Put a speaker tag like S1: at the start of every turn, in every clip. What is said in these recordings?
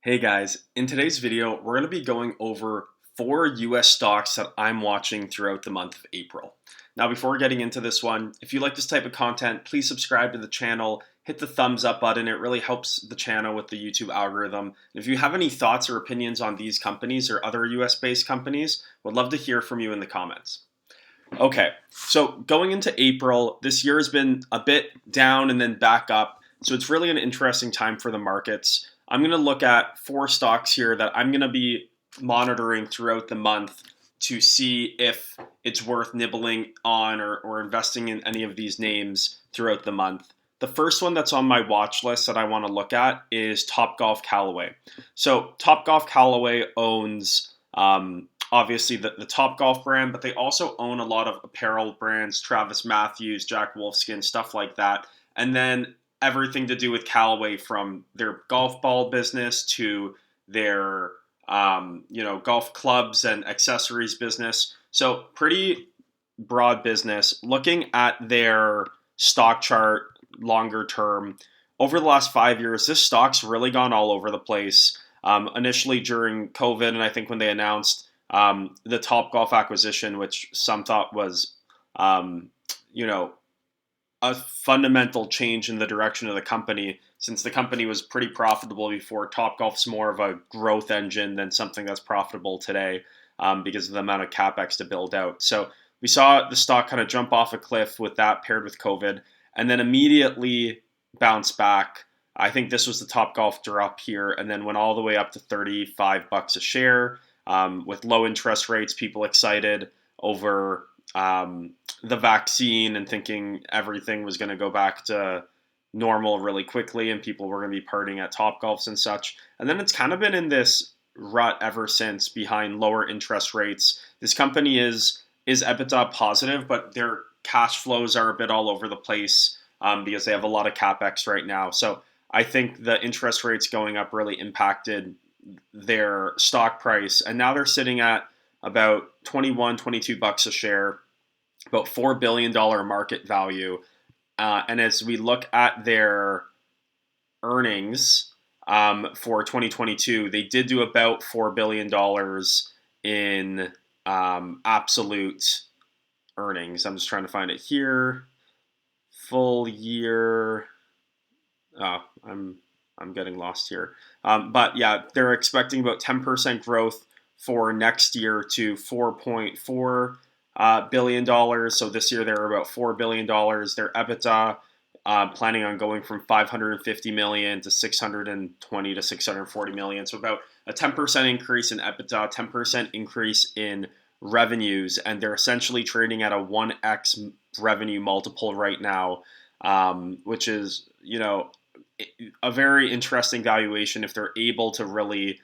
S1: Hey guys, in today's video, we're going to be going over 4 US stocks that I'm watching throughout the month of April. Now, before getting into this one, if you like this type of content, please subscribe to the channel, hit the thumbs up button. It really helps the channel with the YouTube algorithm. If you have any thoughts or opinions on these companies or other US based companies, would love to hear from you in the comments. Okay, so going into April, this year has been a bit down and then back up. So it's really an interesting time for the markets. I'm going to look at 4 stocks here that I'm going to be monitoring throughout the month to see if it's worth nibbling on or investing in any of these names throughout the month. The first one that's on my watch list that I want to look at is Topgolf Callaway. So Topgolf Callaway owns obviously the Topgolf brand, but they also own a lot of apparel brands, Travis Matthews, Jack Wolfskin, stuff like that. And then everything to do with Callaway, from their golf ball business to their golf clubs and accessories business. So pretty broad business. Looking at their stock chart longer term, over the last 5 years, this stock's really gone all over the place. Initially during COVID, and I think when they announced the Topgolf acquisition, which some thought was, a fundamental change in the direction of the company, since the company was pretty profitable before. Topgolf's more of a growth engine than something that's profitable today, because of the amount of capex to build out. So we saw the stock kind of jump off a cliff with that, paired with COVID, and then immediately bounce back. I think this was the Topgolf drop here, and then went all the way up to $35 a share. With low interest rates, people excited over the vaccine and thinking everything was going to go back to normal really quickly and people were going to be partying at Topgolfs and such. And then it's kind of been in this rut ever since, behind lower interest rates. This company is EBITDA positive, but their cash flows are a bit all over the place, because they have a lot of capex right now. So I think the interest rates going up really impacted their stock price, and now they're sitting at about $22 a share, about $4 billion market value. And as we look at their earnings for 2022, they did do about $4 billion in absolute earnings. I'm just trying to find it here. Full year. Oh, I'm getting lost here. But yeah, they're expecting about 10% growth for next year to $4.4 billion. So this year they're about $4 billion. Their EBITDA, planning on going from 550 million to 620 to 640 million. So about a 10% increase in EBITDA, 10% increase in revenues, and they're essentially trading at a 1x revenue multiple right now, which is, a very interesting valuation if they're able to really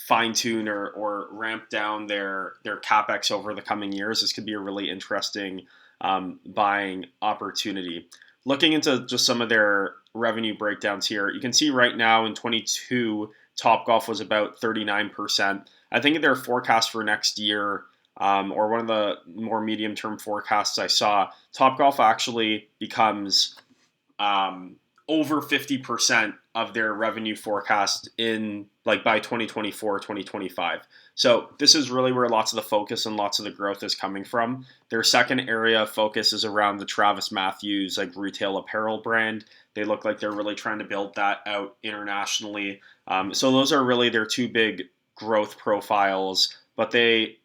S1: fine tune or ramp down their capex over the coming years. This could be a really interesting buying opportunity. Looking into just some of their revenue breakdowns here, you can see right now in 22, Topgolf was about 39%. I think their forecast for next year, or one of the more medium-term forecasts I saw, Topgolf actually becomes over 50% of their revenue forecast by 2024, 2025. So this is really where lots of the focus and lots of the growth is coming from. Their second area of focus is around the Travis Matthews retail apparel brand. They look like they're really trying to build that out internationally. So those are really their two big growth profiles. But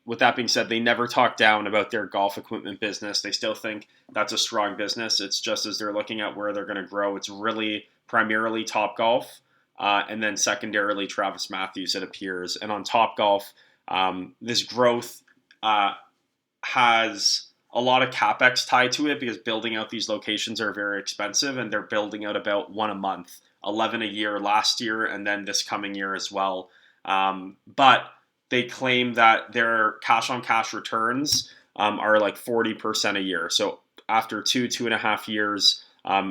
S1: with that being said, they never talk down about their golf equipment business. They still think that's a strong business. It's just, as they're looking at where they're going to grow, it's really primarily Topgolf, and then secondarily Travis Matthews, it appears. And on Topgolf, this growth has a lot of capex tied to it, because building out these locations are very expensive, and they're building out about one a month, 11 a year last year, and then this coming year as well. But they claim that their cash-on-cash returns are like 40% a year. So after 2.5 years,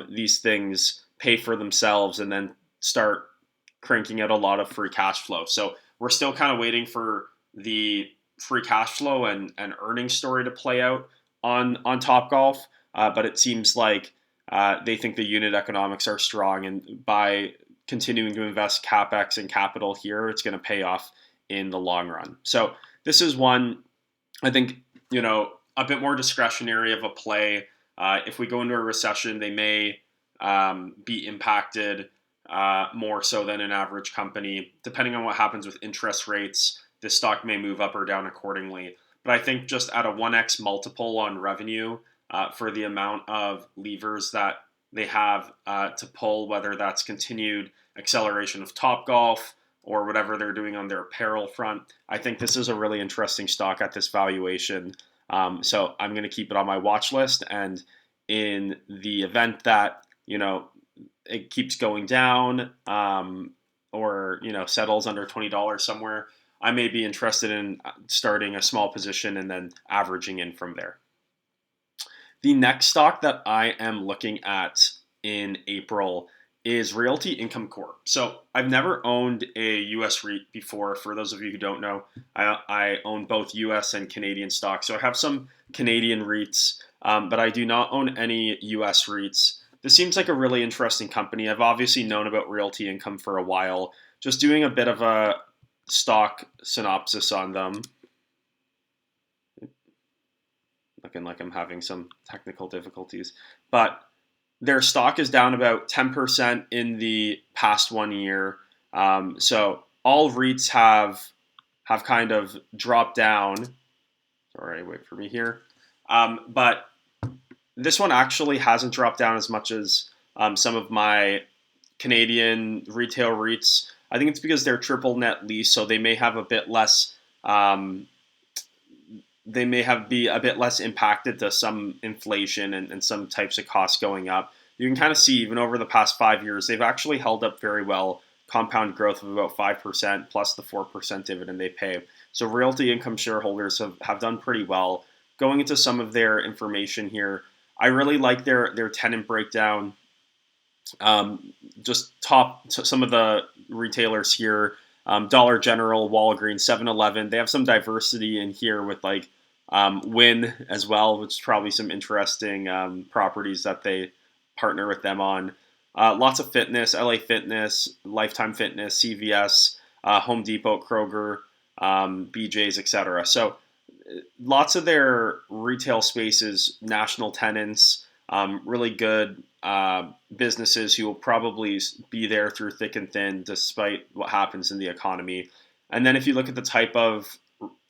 S1: these things pay for themselves and then start cranking out a lot of free cash flow. So we're still kind of waiting for the free cash flow and earnings story to play out on Topgolf, but it seems like they think the unit economics are strong, and by continuing to invest capex and capital here, it's going to pay off in the long run. So this is one, I think, a bit more discretionary of a play. If we go into a recession, they may be impacted more so than an average company. Depending on what happens with interest rates, this stock may move up or down accordingly. But I think just at a 1x multiple on revenue for the amount of levers that they have to pull, whether that's continued acceleration of Topgolf or whatever they're doing on their apparel front, I think this is a really interesting stock at this valuation. So I'm going to keep it on my watch list. And in the event that, it keeps going down or, settles under $20 somewhere, I may be interested in starting a small position and then averaging in from there. The next stock that I am looking at in April is Realty Income Corp. So I've never owned a US REIT before. For those of you who don't know, I own both US and Canadian stocks. So I have some Canadian REITs, but I do not own any US REITs. This seems like a really interesting company. I've obviously known about Realty Income for a while. Just doing a bit of a stock synopsis on them. Looking like I'm having some technical difficulties. But their stock is down about 10% in the past 1 year. So all REITs have kind of dropped down. Sorry, wait for me here. But this one actually hasn't dropped down as much as some of my Canadian retail REITs. I think it's because they're triple net lease, so they may have a bit less. They may be a bit less impacted to some inflation and some types of costs going up. You can kind of see even over the past 5 years, they've actually held up very well. Compound growth of about 5% plus the 4% dividend they pay. So Realty Income shareholders have done pretty well. Going into some of their information here, I really like their tenant breakdown. Just some of the retailers here, Dollar General, Walgreens, 7-Eleven. They have some diversity in here with like Wynn as well, which is probably some interesting properties that they partner with them on. Lots of fitness, LA Fitness, Lifetime Fitness, CVS, Home Depot, Kroger, BJ's, etc. So lots of their retail spaces, national tenants, really good businesses who will probably be there through thick and thin despite what happens in the economy. And then if you look at the type of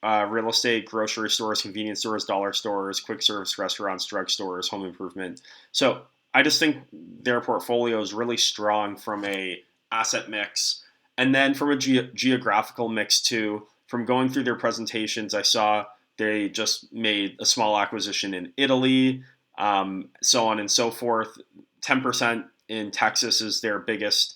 S1: real estate, grocery stores, convenience stores, dollar stores, quick service restaurants, drug stores, home improvement. So I just think their portfolio is really strong from a asset mix. And then from a geographical mix too. From going through their presentations, I saw they just made a small acquisition in Italy, so on and so forth. 10% in Texas is their biggest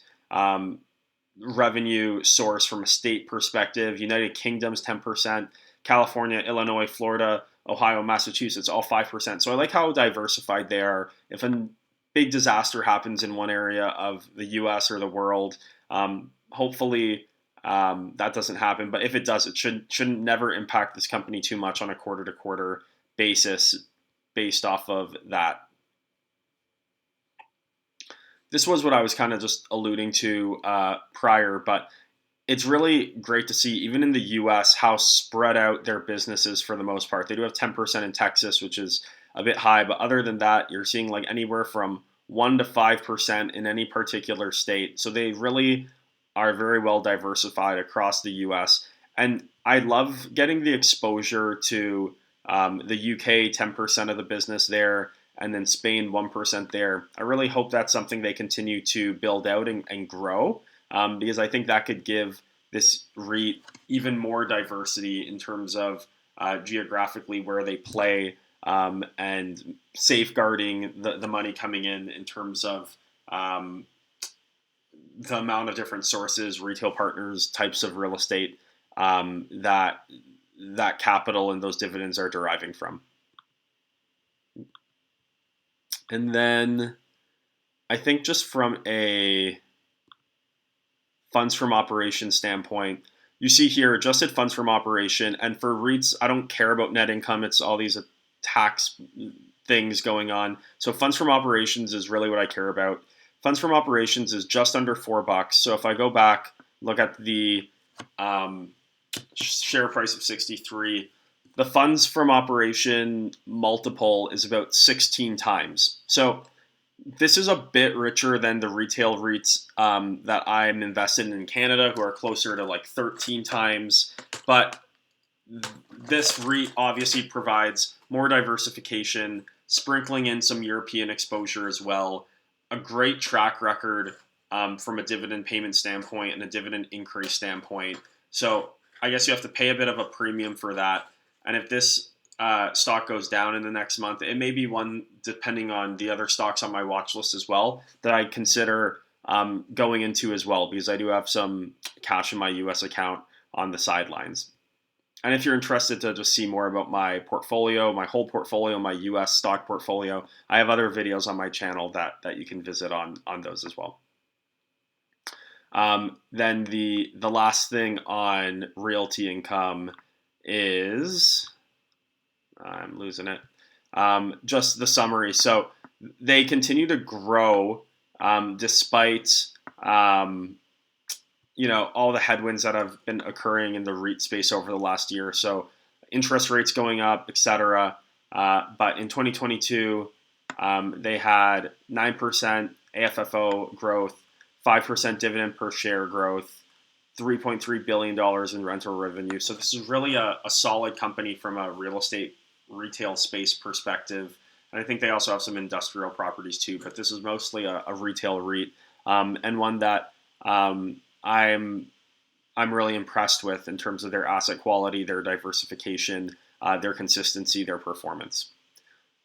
S1: revenue source from a state perspective. United Kingdom's 10%. California, Illinois, Florida, Ohio, Massachusetts, all 5%. So I like how diversified they are. If a big disaster happens in one area of the U.S. or the world, hopefully that doesn't happen. But if it does, it shouldn't never impact this company too much on a quarter-to-quarter basis based off of that. This was what I was kind of just alluding to prior, but it's really great to see, even in the U.S., how spread out their business is for the most part. They do have 10% in Texas, which is a bit high, but other than that, you're seeing like anywhere from 1 to 5% in any particular state. So they really are very well diversified across the U.S. And I love getting the exposure to the UK, 10% of the business there, and then Spain, 1% there. I really hope that's something they continue to build out and grow, because I think that could give this REIT even more diversity in terms of geographically where they play, and safeguarding the money coming in terms of the amount of different sources, retail partners, types of real estate that capital and those dividends are deriving from. And then I think just from a funds from operation standpoint, you see here adjusted funds from operation. And for REITs, I don't care about net income. It's all these tax things going on. So funds from operations is really what I care about. funds from operations is just under $4. So if I go back, look at the share price of 63, the funds from operation multiple is about 16 times. So this is a bit richer than the retail REITs that I'm invested in Canada, who are closer to like 13 times. But this REIT obviously provides more diversification, sprinkling in some European exposure as well. A great track record from a dividend payment standpoint and a dividend increase standpoint. So I guess you have to pay a bit of a premium for that. And if this stock goes down in the next month, it may be one, depending on the other stocks on my watch list as well, that I consider going into as well, because I do have some cash in my US account on the sidelines. And if you're interested to just see more about my portfolio, my whole portfolio, my US stock portfolio, I have other videos on my channel that you can visit on those as well. Then the last thing on Realty income is, I'm losing it, just the summary. So they continue to grow despite all the headwinds that have been occurring in the REIT space over the last year. So interest rates going up, etc. But in 2022, they had 9% AFFO growth, 5% dividend per share growth, $3.3 billion in rental revenue. So this is really a solid company from a real estate retail space perspective. And I think they also have some industrial properties too, but this is mostly a retail REIT, and one that I'm really impressed with in terms of their asset quality, their diversification, their consistency, their performance.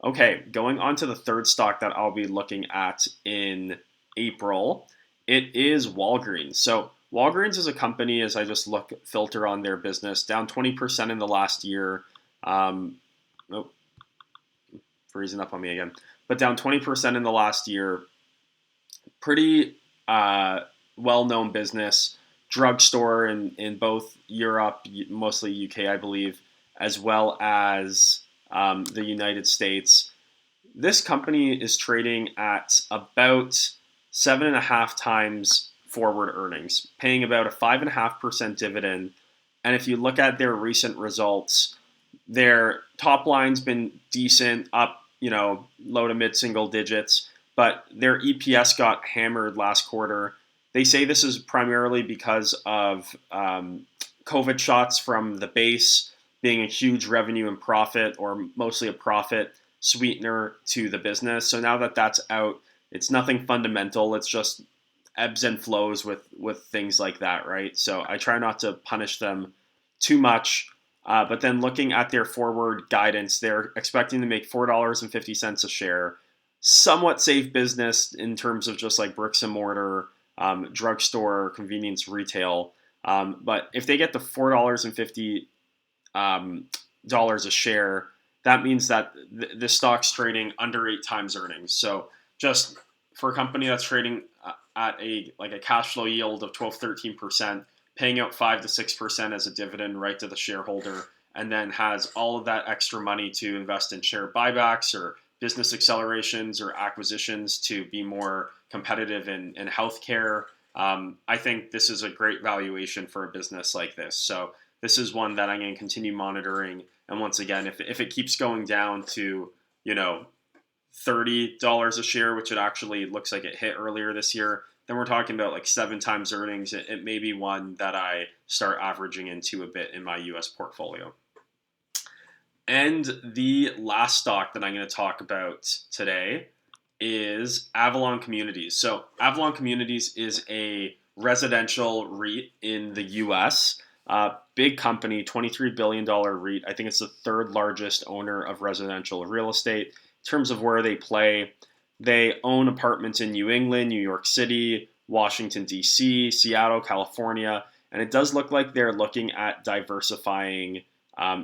S1: Okay, going on to the third stock that I'll be looking at in April, it is Walgreens. So Walgreens is a company, as I just filter on their business, down 20% in the last year. Freezing up on me again. But down 20% in the last year. Pretty well-known business, drugstore in both Europe, mostly UK, I believe, as well as the United States. This company is trading at about 7.5 times forward earnings, paying about a 5.5% dividend. And if you look at their recent results, their top line's been decent, up, low to mid single digits, but their EPS got hammered last quarter. They say this is primarily because of COVID shots from the base being a huge revenue and profit, or mostly a profit sweetener to the business. So now that that's out, it's nothing fundamental. It's just ebbs and flows with things like that, right? So I try not to punish them too much. But then looking at their forward guidance, they're expecting to make $4.50 a share. Somewhat safe business in terms of just like bricks and mortar, drugstore, convenience retail. But if they get to $4.50 a share, that means that the stock's trading under 8 times earnings. So just for a company that's trading at a cash flow yield of 12-13%, paying out 5 to 6% as a dividend right to the shareholder, and then has all of that extra money to invest in share buybacks or business accelerations or acquisitions to be more competitive in healthcare. I think this is a great valuation for a business like this. So this is one that I'm going to continue monitoring. And once again, if it keeps going down to, $30 a share, which it actually looks like it hit earlier this year, then we're talking about like 7 times earnings. It may be one that I start averaging into a bit in my US portfolio. And the last stock that I'm going to talk about today is Avalon Communities. So Avalon Communities is a residential REIT in the US. Big company, $23 billion REIT. I think it's the third largest owner of residential real estate. In terms of where they play, they own apartments in New England, New York City, Washington, D.C., Seattle, California, and it does look like they're looking at diversifying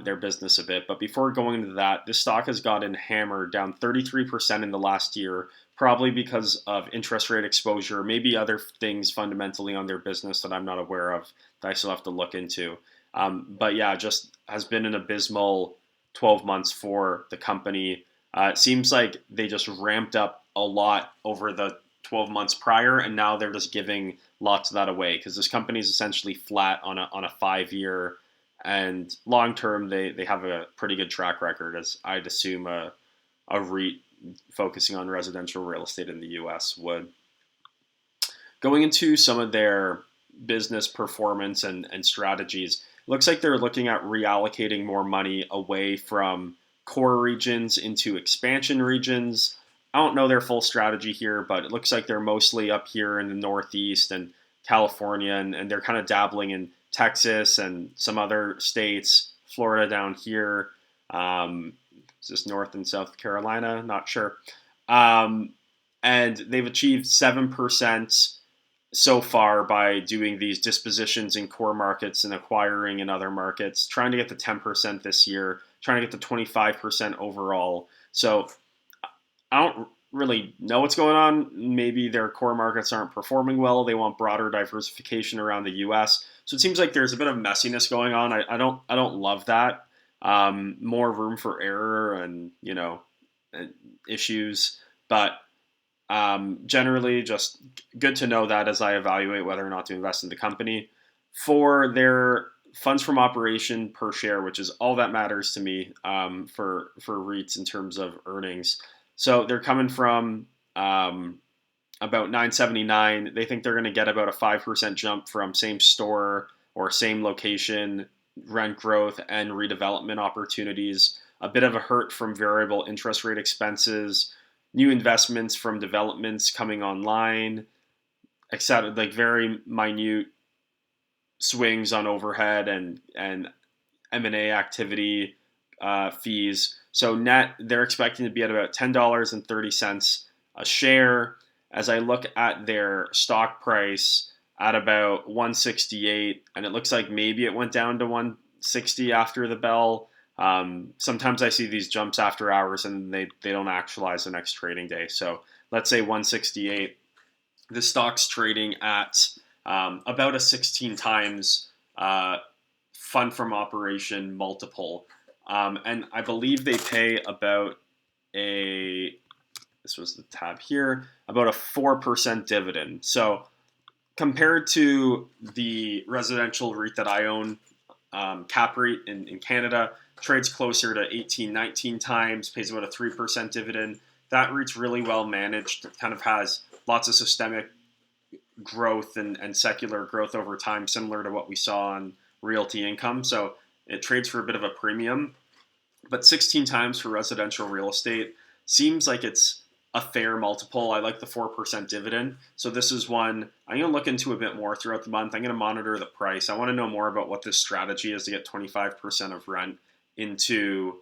S1: their business a bit. But before going into that, this stock has gotten hammered, down 33% in the last year, probably because of interest rate exposure, maybe other things fundamentally on their business that I'm not aware of that I still have to look into. But yeah, just has been an abysmal 12 months for the company. It seems like they just ramped up a lot over the 12 months prior, and now they're just giving lots of that away because this company is essentially flat on a 5 year, and long term they have a pretty good track record, as I'd assume a REIT focusing on residential real estate in the US would. Going into some of their business performance and strategies, it looks like they're looking at reallocating more money away from core regions into expansion regions. I don't know their full strategy here, but it looks like they're mostly up here in the Northeast and California, and they're kind of dabbling in Texas and some other states, Florida down here. Is this North and South Carolina? Not sure. And they've achieved 7% so far by doing these dispositions in core markets and acquiring in other markets, trying to get to 10% this year, trying to get to 25% overall. So I don't really know what's going on. Maybe their core markets aren't performing well. They want broader diversification around the US. So it seems like there's a bit of messiness going on. I don't love that. More room for error and issues, but generally, just good to know that as I evaluate whether or not to invest in the company. For their funds from operation per share, which is all that matters to me for REITs in terms of earnings. So they're coming from about 979. They think they're going to get about a 5% jump from same store or same location rent growth and redevelopment opportunities. A bit of a hurt from variable interest rate expenses, new investments from developments coming online, etc. Like very minute swings on overhead and M&A activity fees. So net, they're expecting to be at about $10.30 a share. As I look at their stock price at about 168, and it looks like maybe it went down to 160 after the bell. Sometimes I see these jumps after hours and they don't actualize the next trading day. So let's say 168. The stock's trading at about a 16 times fund from operation multiple. And I believe they pay about this was the tab here, about a 4% dividend. So compared to the residential REIT that I own, Cap REIT in Canada, trades closer to 18, 19 times, pays about a 3% dividend. That REIT's really well managed. It kind of has lots of systemic growth and secular growth over time, similar to what we saw on Realty Income. So it trades for a bit of a premium. But 16 times for residential real estate seems like it's a fair multiple. I like the 4% dividend. So this is one I'm going to look into a bit more throughout the month. I'm going to monitor the price. I want to know more about what this strategy is to get 25% of rent into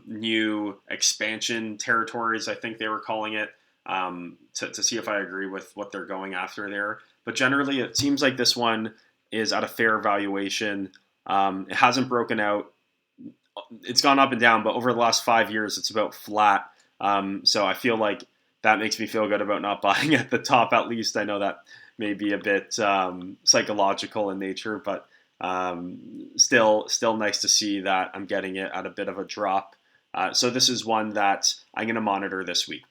S1: new expansion territories, I think they were calling it, to see if I agree with what they're going after there. But generally, it seems like this one is at a fair valuation. It hasn't broken out. It's gone up and down, but over the last 5 years, it's about flat. So I feel like that makes me feel good about not buying at the top. At least I know that may be a bit psychological in nature, but still nice to see that I'm getting it at a bit of a drop. So this is one that I'm going to monitor this week,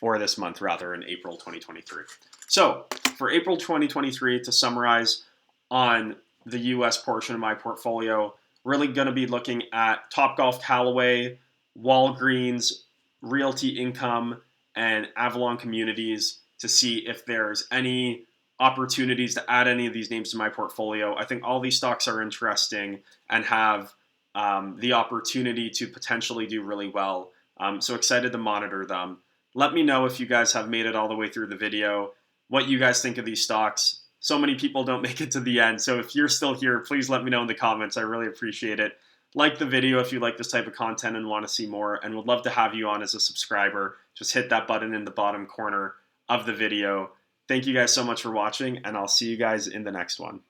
S1: or this month rather, in April 2023. So for April 2023, to summarize on the US portion of my portfolio, really going to be looking at Topgolf, Callaway, Walgreens, Realty Income, and Avalon Communities to see if there's any opportunities to add any of these names to my portfolio. I think all these stocks are interesting and have the opportunity to potentially do really well. So excited to monitor them. Let me know if you guys have made it all the way through the video, what you guys think of these stocks. So many people don't make it to the end. So if you're still here, please let me know in the comments. I really appreciate it. Like the video if you like this type of content and want to see more, and would love to have you on as a subscriber. Just hit that button in the bottom corner of the video. Thank you guys so much for watching, and I'll see you guys in the next one.